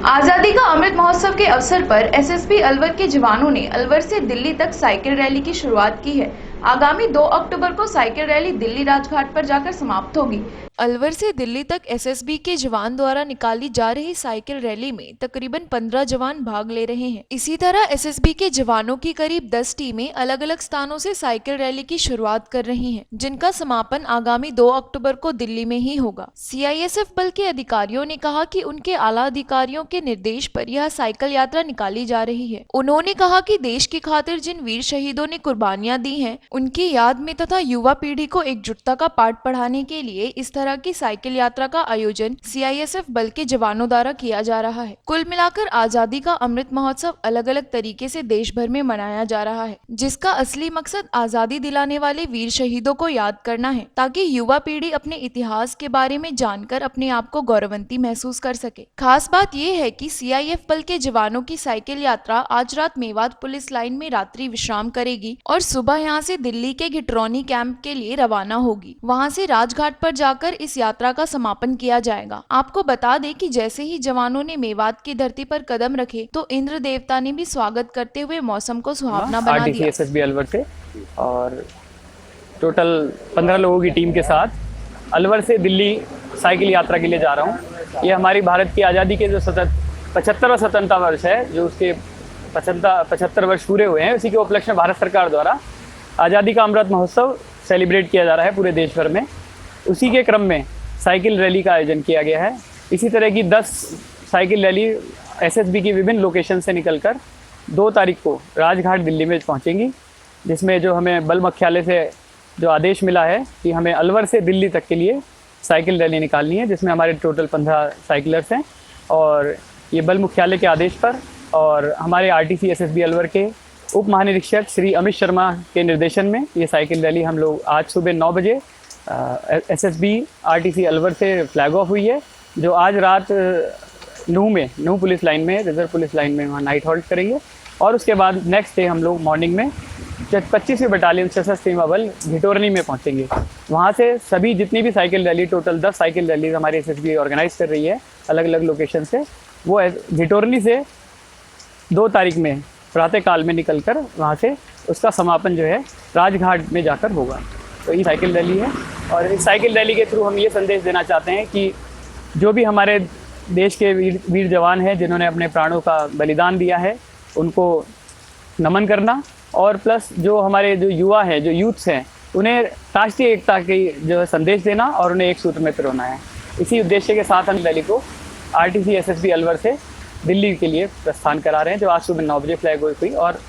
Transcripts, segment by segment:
आजादी का अमृत महोत्सव के अवसर पर एसएसबी अलवर के जवानों ने अलवर से दिल्ली तक साइकिल रैली की शुरुआत की है। आगामी 2 अक्टूबर को साइकिल रैली दिल्ली राजघाट पर जाकर समाप्त होगी। अलवर से दिल्ली तक एसएसबी के जवान द्वारा निकाली जा रही साइकिल रैली में तकरीबन 15 जवान भाग ले रहे हैं। इसी तरह एसएसबी के जवानों की करीब 10 टीमें अलग अलग स्थानों से साइकिल रैली की शुरुआत कर रही हैं, जिनका समापन आगामी 2 अक्टूबर को दिल्ली में ही होगा। सीआईएसएफ बल के अधिकारियों ने कहा कि उनके आला अधिकारियों के निर्देश पर यह साइकिल यात्रा निकाली जा रही है। उन्होंने कहा कि देश की खातिर जिन वीर शहीदों ने कुर्बानियां दी हैं, उनकी याद में तथा युवा पीढ़ी को एकजुटता का पाठ पढ़ाने के लिए इस तरह की साइकिल यात्रा का आयोजन सीआईएसएफ बल के जवानों द्वारा किया जा रहा है। कुल मिलाकर आजादी का अमृत महोत्सव अलग अलग तरीके से देश भर में मनाया जा रहा है, जिसका असली मकसद आजादी दिलाने वाले वीर शहीदों को याद करना है, ताकि युवा पीढ़ी अपने इतिहास के बारे में जानकर अपने आप को गौरवंती महसूस कर सके। खास बात यह है कि सीआईएफ बल के जवानों की साइकिल यात्रा आज रात मेवात पुलिस लाइन में रात्रि विश्राम करेगी और सुबह यहाँ से दिल्ली के घिटरौनी कैंप के लिए रवाना होगी। वहाँ से राजघाट पर जाकर इस यात्रा का समापन किया जाएगा। आपको बता दें कि जैसे ही जवानों ने मेवात की धरती पर कदम रखे तो इंद्र देवता ने भी स्वागत करते हुए मौसम को सुहावना बना दिया। एसएसबी अलवर से और टोटल 15 लोगों की टीम के साथ अलवर से दिल्ली साइकिल यात्रा के लिए जा रहा हूँ। ये हमारी भारत की आज़ादी के जो 75वां स्वतंत्रता वर्ष है, जो उसके 75 वर्ष पूरे हुए हैं, उसी के उपलक्ष्य में भारत सरकार द्वारा आज़ादी का अमृत महोत्सव सेलिब्रेट किया जा रहा है पूरे देश भर में। उसी के क्रम में साइकिल रैली का आयोजन किया गया है। इसी तरह की 10 साइकिल रैली एसएसबी की विभिन्न लोकेशन से निकलकर 2 तारीख को राजघाट दिल्ली में पहुंचेंगी, जिसमें जो हमें बल मुख्यालय से जो आदेश मिला है कि हमें अलवर से दिल्ली तक के लिए साइकिल रैली निकालनी है, जिसमें हमारे टोटल 15 साइकिलर्स हैं। और ये बल मुख्यालय के आदेश पर और हमारे आरटीसी एसएसबी अलवर के उप महानिरीक्षक श्री अमित शर्मा के निर्देशन में ये साइकिल रैली हम लोग आज सुबह 9 बजे एसएसबी आरटीसी अलवर से फ्लैग ऑफ हुई है, जो आज रात नूह पुलिस लाइन में, रिजर्व पुलिस लाइन में वहाँ नाइट हॉल्ट करेंगे। और उसके बाद नेक्स्ट डे हम लोग मॉर्निंग में 25वीं बटालियन सशस्त्र सीमा बल घिटोरनी में पहुँचेंगे। वहाँ से सभी जितनी भी cycle rally, total 10 cycle rallies हमारी एसएसबी ऑर्गेनाइज कर रही है अलग अलग लोकेशन से, वो घिटोरनी से 2 तारीख में प्रातःकाल में निकलकर वहाँ से उसका समापन जो है राजघाट में जाकर होगा। तो ये साइकिल रैली है और इस साइकिल रैली के थ्रू हम ये संदेश देना चाहते हैं कि जो भी हमारे देश के वीर जवान हैं जिन्होंने अपने प्राणों का बलिदान दिया है, उनको नमन करना, और प्लस जो हमारे जो युवा हैं, जो यूथ्स हैं, उन्हें राष्ट्रीय एकता की जो है संदेश देना और उन्हें एक सूत्र में पिरोना है। इसी उद्देश्य के साथ हम रैली को आरटीसी एसएसबी अलवर से दिल्ली के लिए प्रस्थान करा रहे हैं, जो आज सुबह 9 बजे फ्लैग ऑफ हुई और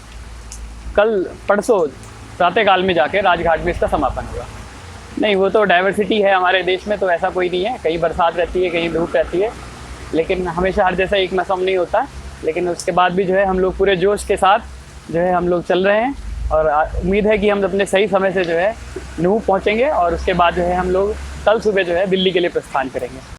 कल परसों प्रातःकाल में जाके राजघाट में इसका समापन होगा। नहीं, वो तो डाइवर्सिटी है हमारे देश में, तो ऐसा कोई नहीं है, कहीं बरसात रहती है, कहीं धूप रहती है, लेकिन हमेशा हर जैसा एक मौसम नहीं होता। लेकिन उसके बाद भी जो है हम लोग पूरे जोश के साथ जो है हम लोग चल रहे हैं और उम्मीद है कि हम अपने सही समय से जो है नूह पहुँचेंगे और उसके बाद जो है हम लोग कल सुबह जो है दिल्ली के लिए प्रस्थान करेंगे।